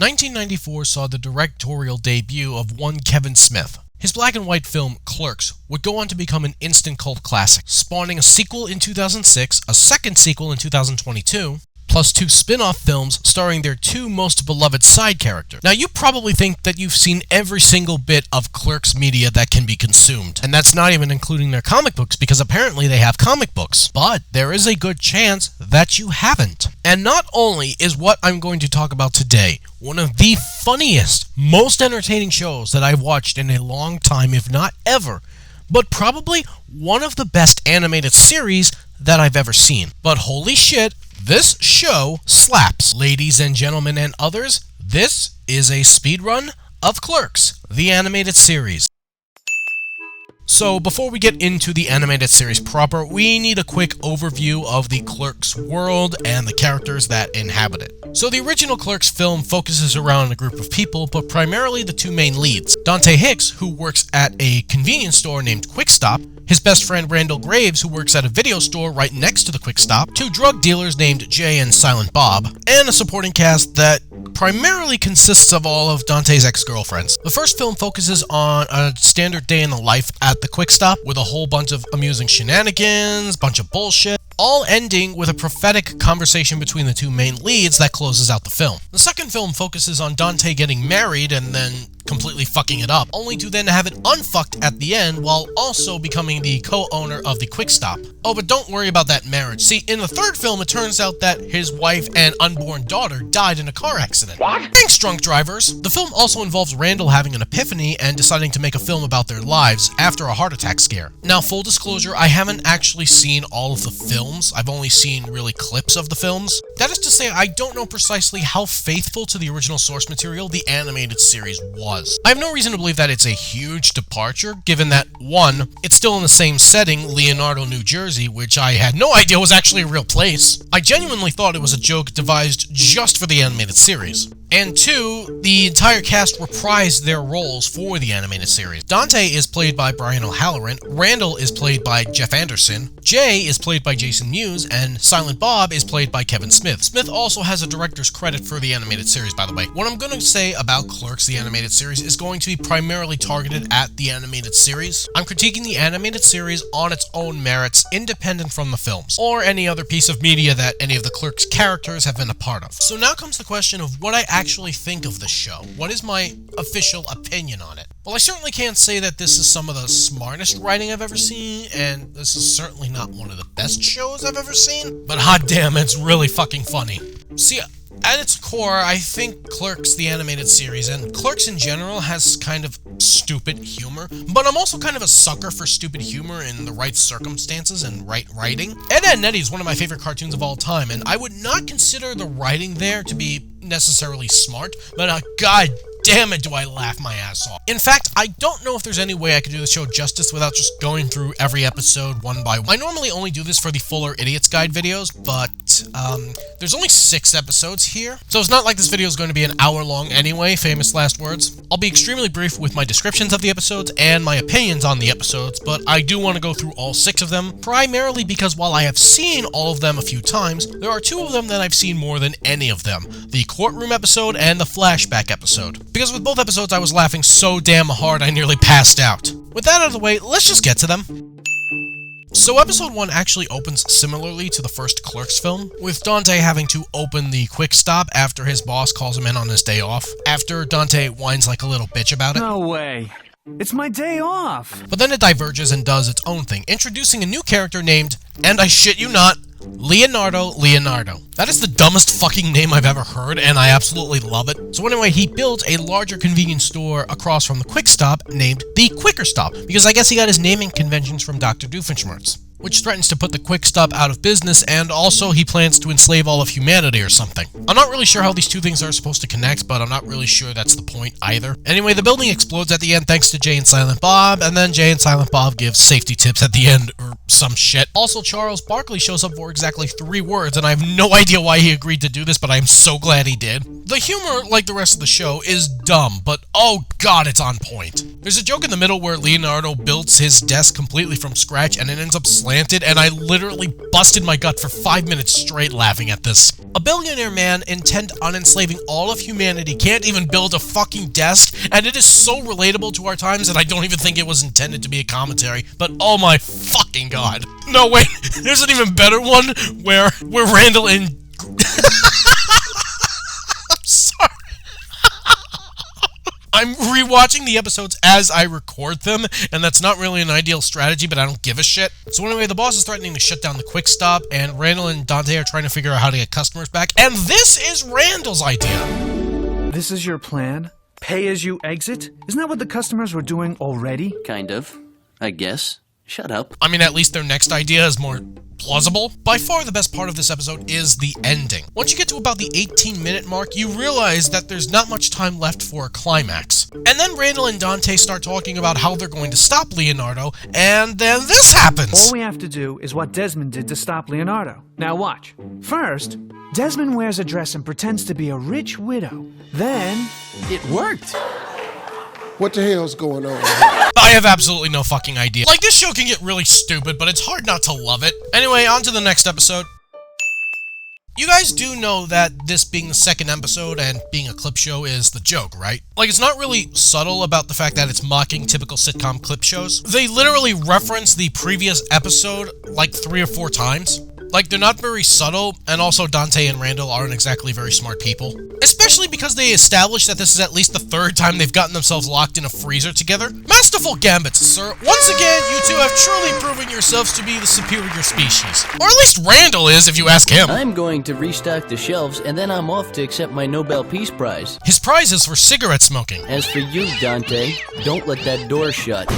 1994 saw the directorial debut of one Kevin Smith. His black and white film, Clerks, would go on to become an instant cult classic, spawning a sequel in 2006, a second sequel in 2022, plus 2 spin-off films starring their 2 most beloved side characters. Now, you probably think that you've seen every single bit of Clerks media that can be consumed, and that's not even including their comic books, because apparently they have comic books. But there is a good chance that you haven't. And not only is what I'm going to talk about today one of the funniest, most entertaining shows that I've watched in a long time, if not ever, but probably one of the best animated series that I've ever seen. But holy shit, this show slaps. Ladies and gentlemen and others, this is a speedrun of Clerks, the animated series. So before we get into the animated series proper, we need a quick overview of the Clerks world and the characters that inhabit it. So the original Clerks film focuses around a group of people, but primarily the 2 main leads. Dante Hicks, who works at a convenience store named Quick Stop, his best friend Randall Graves, who works at a video store right next to the Quick Stop, 2 drug dealers named Jay and Silent Bob, and a supporting cast that primarily consists of all of Dante's ex-girlfriends. The first film focuses on a standard day in the life at the Quick Stop with a whole bunch of amusing shenanigans, bunch of bullshit, all ending with a prophetic conversation between the 2 main leads that closes out the film. The second film focuses on Dante getting married and then completely fucking it up, only to then have it unfucked at the end while also becoming the co-owner of the Quick Stop. Oh, but don't worry about that marriage. See, in the third film, it turns out that his wife and unborn daughter died in a car accident. What? Thanks, drunk drivers! The film also involves Randall having an epiphany and deciding to make a film about their lives after a heart attack scare. Now, full disclosure, I haven't actually seen all of the films. I've only seen really clips of the films. That is to say, I don't know precisely how faithful to the original source material the animated series was. I have no reason to believe that it's a huge departure, given that, 1, it's still in the same setting, Leonardo, New Jersey, which I had no idea was actually a real place. I genuinely thought it was a joke devised just for the animated series. And 2, the entire cast reprised their roles for the animated series. Dante is played by Brian O'Halloran, Randall is played by Jeff Anderson, Jay is played by Jason Mewes, and Silent Bob is played by Kevin Smith. Smith also has a director's credit for the animated series, by the way. What I'm going to say about Clerks, the animated series, is going to be primarily targeted at the animated series. I'm critiquing the animated series on its own merits, independent from the films, or any other piece of media that any of the Clerks characters have been a part of. So now comes the question of what I actually think of the show. What is my official opinion on it? Well, I certainly can't say that this is some of the smartest writing I've ever seen, and this is certainly not one of the best shows I've ever seen, but hot damn, it's really fucking funny. See, at its core, I think Clerks, the animated series, and Clerks in general, has kind of stupid humor, but I'm also kind of a sucker for stupid humor in the right circumstances and right writing. Ed, Edd n Eddy is one of my favorite cartoons of all time, and I would not consider the writing there to be necessarily smart, but god damn it do I laugh my ass off. In fact, I don't know if there's any way I could do the show justice without just going through every episode one by one. I normally only do this for the Fuller Idiots Guide videos, but there's only 6 episodes here, so it's not like this video is going to be an hour long anyway, famous last words. I'll be extremely brief with my descriptions of the episodes and my opinions on the episodes, but I do want to go through all 6 of them, primarily because while I have seen all of them a few times, there are 2 of them that I've seen more than any of them, the courtroom episode and the flashback episode. Because with both episodes I was laughing so damn hard I nearly passed out. With that out of the way, let's just get to them. So episode 1 actually opens similarly to the first Clerks film, with Dante having to open the Quick Stop after his boss calls him in on his day off, after Dante whines like a little bitch about it. No way. It's my day off. But then it diverges and does its own thing, introducing a new character named, and I shit you not, Leonardo. That is the dumbest fucking name I've ever heard, and I absolutely love it. So anyway, he builds a larger convenience store across from the Quick Stop named the Quicker Stop, because I guess he got his naming conventions from Dr. Doofenshmirtz, which threatens to put the Quick Stop out of business, and also he plans to enslave all of humanity or something. I'm not really sure how these 2 things are supposed to connect, but I'm not really sure that's the point either. Anyway, the building explodes at the end thanks to Jay and Silent Bob, and then Jay and Silent Bob give safety tips at the end, or some shit. Also, Charles Barkley shows up for exactly 3 words, and I have no idea why he agreed to do this, but I am so glad he did. The humor, like the rest of the show, is dumb, but oh god, it's on point. There's a joke in the middle where Leonardo builds his desk completely from scratch, and it ends up slamming planted, and I literally busted my gut for 5 minutes straight laughing at this. A billionaire man intent on enslaving all of humanity can't even build a fucking desk, and it is so relatable to our times that I don't even think it was intended to be a commentary, but oh my fucking god. No, wait, there's an even better one where Randall and... I'm sorry. I'm rewatching the episodes as I record them, and that's not really an ideal strategy, but I don't give a shit. So anyway, the boss is threatening to shut down the Quick Stop, and Randall and Dante are trying to figure out how to get customers back, and this is Randall's idea. This is your plan? Pay as you exit? Isn't that what the customers were doing already? Kind of, I guess. Shut up. I mean, at least their next idea is more plausible. By far the best part of this episode is the ending. Once you get to about the 18-minute mark, you realize that there's not much time left for a climax. And then Randall and Dante start talking about how they're going to stop Leonardo, and then this happens! All we have to do is what Desmond did to stop Leonardo. Now watch. First, Desmond wears a dress and pretends to be a rich widow. Then... It worked! What the hell's going on? I have absolutely no fucking idea. Like, this show can get really stupid, but it's hard not to love it. Anyway, on to the next episode. You guys do know that this being the second episode and being a clip show is the joke, right? Like, it's not really subtle about the fact that it's mocking typical sitcom clip shows. They literally reference the previous episode like 3 or 4 times. Like, they're not very subtle, and also Dante and Randall aren't exactly very smart people. Especially because they established that this is at least the 3rd time they've gotten themselves locked in a freezer together. Masterful gambits, sir. Once again, you two have truly proven yourselves to be the superior species. Or at least Randall is, if you ask him. I'm going to restock the shelves, and then I'm off to accept my Nobel Peace Prize. His prize is for cigarette smoking. As for you, Dante, don't let that door shut.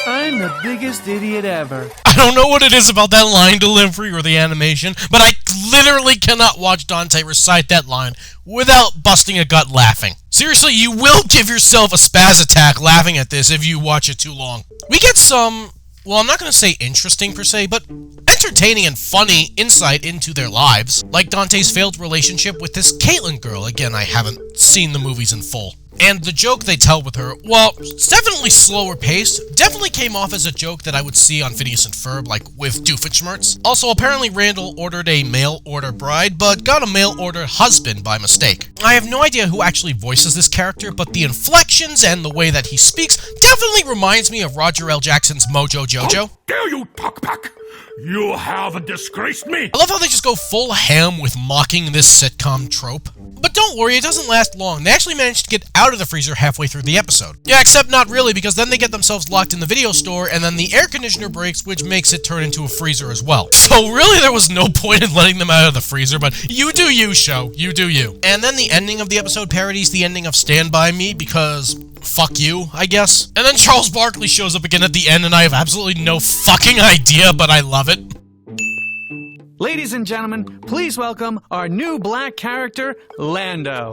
I'm the biggest idiot ever. I don't know what it is about that line delivery or the animation, but I literally cannot watch Dante recite that line without busting a gut laughing. Seriously, you will give yourself a spaz attack laughing at this if you watch it too long. We get some, well, I'm not going to say interesting per se, but entertaining and funny insight into their lives. Like Dante's failed relationship with this Caitlin girl. Again, I haven't seen the movies in full. And the joke they tell with her, well, it's definitely slower paced. Definitely came off as a joke that I would see on Phineas and Ferb, like with Doofenshmirtz. Also, apparently Randall ordered a mail-order bride, but got a mail-order husband by mistake. I have no idea who actually voices this character, but the inflections and the way that he speaks definitely reminds me of Roger L. Jackson's Mojo Jojo. How dare you talk back? You have disgraced me! I love how they just go full ham with mocking this sitcom trope. But don't worry, it doesn't last long. They actually managed to get out of the freezer halfway through the episode. Yeah, except not really, because then they get themselves locked in the video store, and then the air conditioner breaks, which makes it turn into a freezer as well. So really, there was no point in letting them out of the freezer, but you do you, show. You do you. And then the ending of the episode parodies the ending of Stand By Me, because... fuck you, I guess. And then Charles Barkley shows up again at the end, and I have absolutely no fucking idea, but I love it. Ladies and gentlemen, please welcome our new black character, Lando.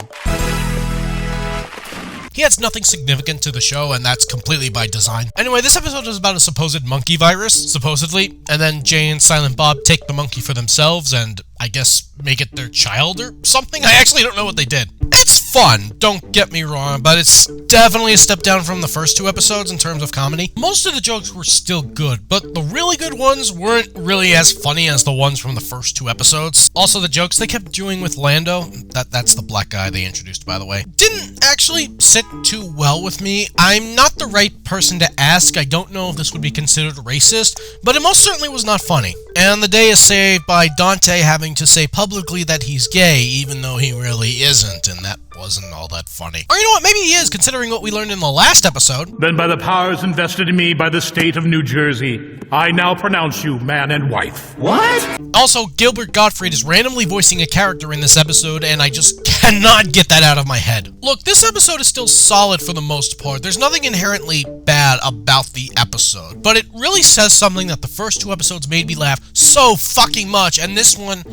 He adds nothing significant to the show, and that's completely by design. Anyway, this episode is about a supposed monkey virus, supposedly, and then Jay and Silent Bob take the monkey for themselves and, I guess, make it their child or something? I actually don't know what they did. It's fun, don't get me wrong, but it's definitely a step down from the first 2 episodes in terms of comedy. Most of the jokes were still good, but the really good ones weren't really as funny as the ones from the first 2 episodes. Also, the jokes they kept doing with Lando, that's the black guy they introduced, by the way, didn't actually sit too well with me. I'm not the right person to ask. I don't know if this would be considered racist, but it most certainly was not funny. And the day is saved by Dante having to say publicly that he's gay, even though he really isn't, and that wasn't all that funny. Or you know what, maybe he is, considering what we learned in the last episode. Then by the powers invested in me by the state of New Jersey, I now pronounce you man and wife. What? Also, Gilbert Gottfried is randomly voicing a character in this episode, and I just cannot get that out of my head. Look, this episode is still solid for the most part. There's nothing inherently bad about the episode, but it really says something that the first 2 episodes made me laugh so fucking much, and this one,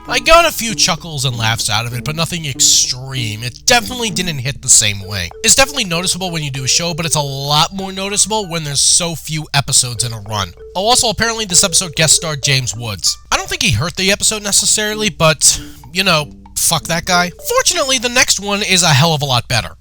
I got a few chuckles and laughs out of it, but nothing extreme. It definitely didn't hit the same way. It's definitely noticeable when you do a show, but it's a lot more noticeable when there's so few episodes in a run. Oh, also, apparently this episode guest starred James Woods. I don't think he hurt the episode necessarily, but, you know, fuck that guy. Fortunately, the next one is a hell of a lot better.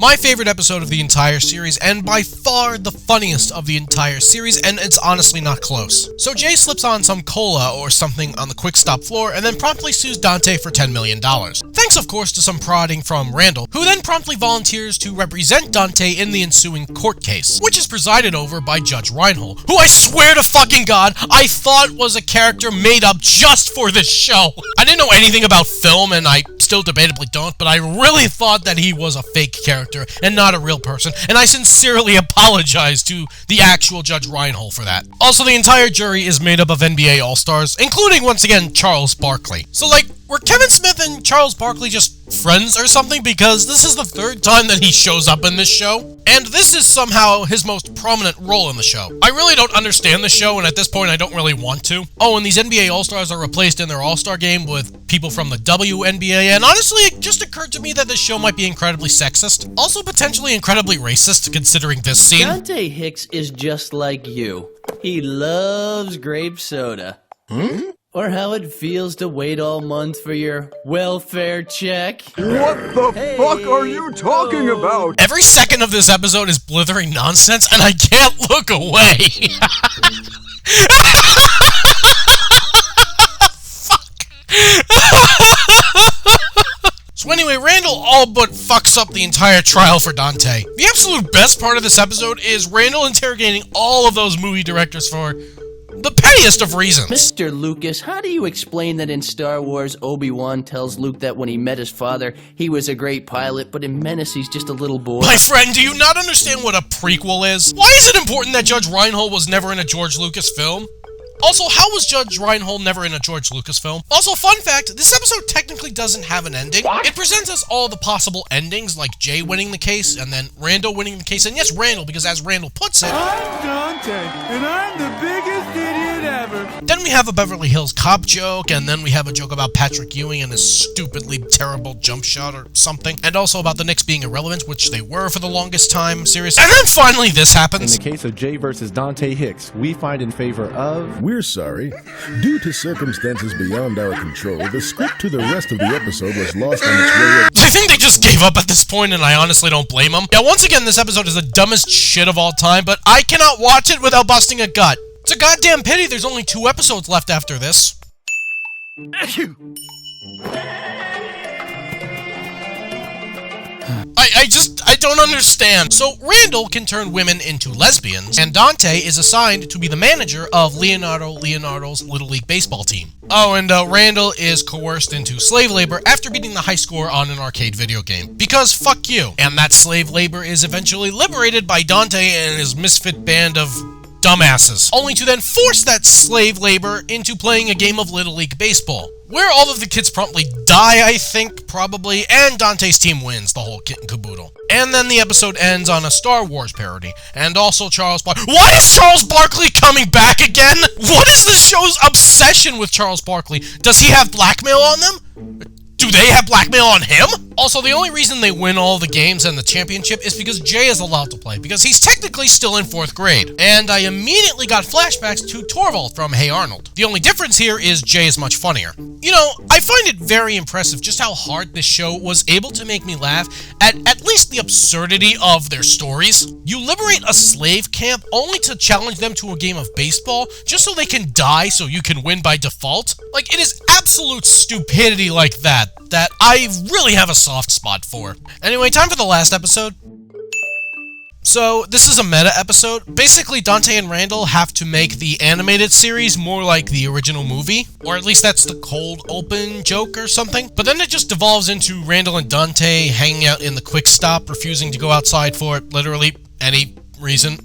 My favorite episode of the entire series, and by far the funniest of the entire series, and it's honestly not close. So Jay slips on some cola or something on the quick stop floor and then promptly sues Dante for $10 million. Thanks of course to some prodding from Randall, who then promptly volunteers to represent Dante in the ensuing court case, which is presided over by Judge Reinhold, who I swear to fucking God, I thought was a character made up just for this show. I didn't know anything about film, and I still debatably don't, but I really thought that he was a fake character and not a real person, and I sincerely apologize to the actual Judge Reinhold for that. Also, the entire jury is made up of NBA All-Stars, including, once again, Charles Barkley. So, like, were Kevin Smith and Charles Barkley just friends or something? Because this is the third time that he shows up in this show, and this is somehow his most prominent role in the show. I really don't understand the show, and at this point I don't really want to. Oh, and these NBA All-Stars are replaced in their All-Star game with people from the WNBA, and honestly, it just occurred to me that this show might be incredibly sexist. Also potentially incredibly racist, considering this scene. Dante Hicks is just like you. He loves grape soda. Or how it feels to wait all month for your welfare check. What the fuck are you talking about? Every second of this episode is blithering nonsense, and I can't look away. So anyway, Randall all but fucks up the entire trial for Dante. The absolute best part of this episode is Randall interrogating all of those movie directors for the pettiest of reasons. Mr. Lucas, how do you explain that in Star Wars, Obi-Wan tells Luke that when he met his father, he was a great pilot, but in Menace, he's just a little boy? My friend, do you not understand what a prequel is? Why is it important that Judge Reinhold was never in a George Lucas film? Also, how was Judge Reinhold never in a George Lucas film? Also, fun fact, this episode technically doesn't have an ending. What? It presents us all the possible endings, like Jay winning the case, and then Randall winning the case, and yes, Randall, because as Randall puts it, I'm Dante, and I'm the biggest idiot ever. Then we have a Beverly Hills Cop joke, and then we have a joke about Patrick Ewing and his stupidly terrible jump shot or something, and also about the Knicks being irrelevant, which they were for the longest time, seriously. And then finally this happens. In the case of Jay versus Dante Hicks, we find in favor of... We're sorry. Due to circumstances beyond our control, the script to the rest of the episode was lost on its way. I think they just gave up at this point, and I honestly don't blame them. Yeah, once again, this episode is the dumbest shit of all time, but I cannot watch it without busting a gut. It's a goddamn pity there's only 2 episodes left after this. I don't understand. So, Randall can turn women into lesbians, and Dante is assigned to be the manager of Leonardo's Little League baseball team. Oh, and Randall is coerced into slave labor after beating the high score on an arcade video game. Because fuck you. And that slave labor is eventually liberated by Dante and his misfit band of dumbasses, only to then force that slave labor into playing a game of Little League baseball, where all of the kids promptly die, I think, probably, and Dante's team wins the whole kit and caboodle. And then the episode ends on a Star Wars parody, and also Charles Barkley. Why is Charles Barkley coming back again? What is this show's obsession with Charles Barkley? Does he have blackmail on them? Do they have blackmail on him? Also, the only reason they win all the games and the championship is because Jay is allowed to play, because he's technically still in 4th grade. And I immediately got flashbacks to Torvald from Hey Arnold. The only difference here is Jay is much funnier. You know, I find it very impressive just how hard this show was able to make me laugh at least the absurdity of their stories. You liberate a slave camp only to challenge them to a game of baseball just so they can die so you can win by default? Like, it is absolute stupidity like that I really have a soft spot for. Anyway, time for the last episode. So, this is a meta episode. Basically, Dante and Randall have to make the animated series more like the original movie, or at least that's the cold open joke or something. But then it just devolves into Randall and Dante hanging out in the quick stop, refusing to go outside for literally any reason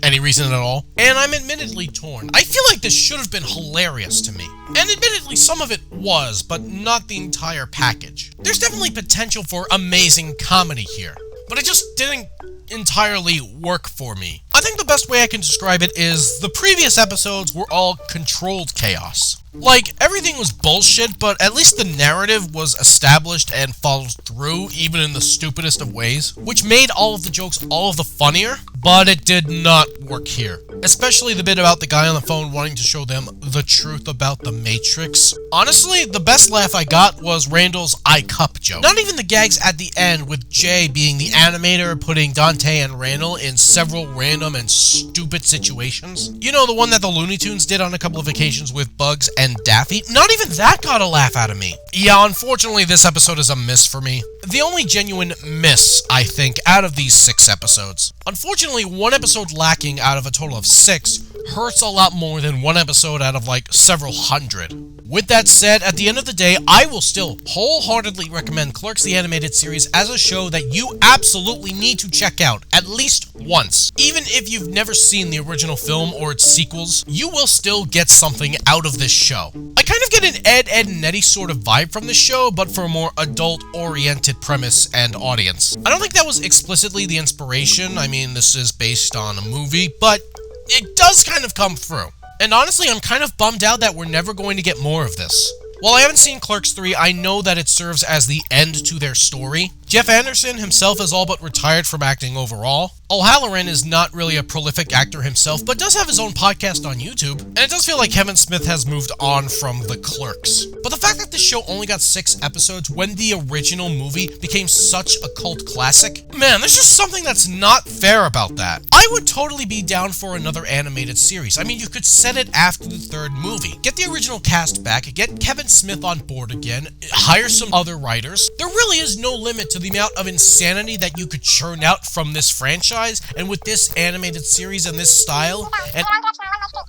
at all. And I'm admittedly torn. I feel like this should have been hilarious to me. And admittedly, some of it was, but not the entire package. There's definitely potential for amazing comedy here, but it just didn't entirely work for me. I think the best way I can describe it is the previous episodes were all controlled chaos. Like, everything was bullshit, but at least the narrative was established and followed through, even in the stupidest of ways, which made all of the jokes all of the funnier. but it did not work here. Especially the bit about the guy on the phone wanting to show them the truth about the Matrix. Honestly, the best laugh I got was Randall's I cup joke. Not even the gags at the end with Jay being the animator putting Dante and Randall in several random and stupid situations. You know, the one that the Looney Tunes did on a couple of occasions with Bugs and Daffy? Not even that got a laugh out of me. Yeah, unfortunately this episode is a miss for me. The only genuine miss, I think, out of these 6 episodes. Unfortunately, one episode lacking out of a total of 6 hurts a lot more than one episode out of like several hundred. With that said, at the end of the day, I will still wholeheartedly recommend Clerks the Animated Series as a show that you absolutely need to check out at least once. Even if you've never seen the original film or its sequels, you will still get something out of this show. I kind of get an Ed, Edd and Eddy sort of vibe from this show, but for a more adult-oriented premise and audience. I don't think that was explicitly the inspiration. I mean, this is based on a movie, but it does kind of come through. And honestly, I'm kind of bummed out that we're never going to get more of this. While I haven't seen Clerks 3, I know that it serves as the end to their story. Jeff Anderson himself is all but retired from acting overall. O'Halloran is not really a prolific actor himself, but does have his own podcast on YouTube, and it does feel like Kevin Smith has moved on from the Clerks. But the fact that this show only got 6 episodes when the original movie became such a cult classic, man, there's just something that's not fair about that. I would totally be down for another animated series. I mean, you could set it after the 3rd movie. Get the original cast back, get Kevin Smith on board again, hire some other writers. There really is no limit to the amount of insanity that you could churn out from this franchise, and with this animated series and this style, and...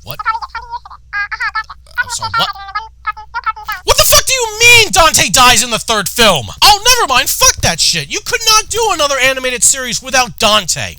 What? I'm sorry, what? What the fuck do you mean Dante dies in the 3rd film? Oh, never mind, fuck that shit. You could not do another animated series without Dante.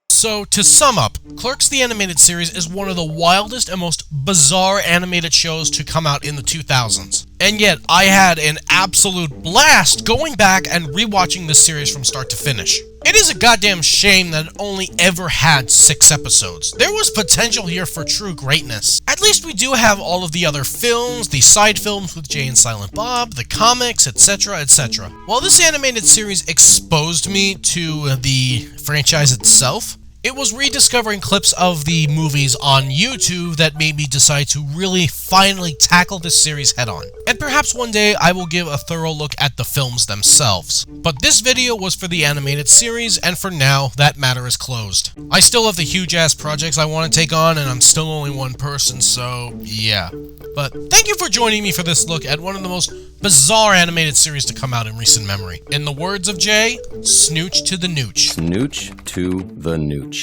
So, to sum up, Clerks the Animated Series is one of the wildest and most bizarre animated shows to come out in the 2000s. And yet, I had an absolute blast going back and rewatching this series from start to finish. It is a goddamn shame that it only ever had 6 episodes. There was potential here for true greatness. At least we do have all of the other films, the side films with Jay and Silent Bob, the comics, etc., etc. While this animated series exposed me to the franchise itself, it was rediscovering clips of the movies on YouTube that made me decide to really finally tackle this series head on. And perhaps one day I will give a thorough look at the films themselves. But this video was for the animated series, and for now, that matter is closed. I still have the huge ass projects I want to take on, and I'm still only one person, so yeah. But thank you for joining me for this look at one of the most bizarre animated series to come out in recent memory. In the words of Jay, snooch to the nooch. Snooch to the nooch.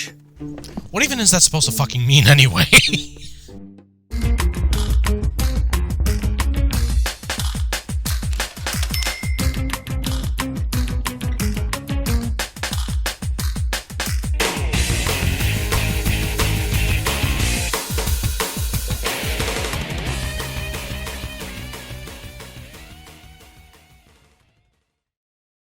What even is that supposed to fucking mean anyway?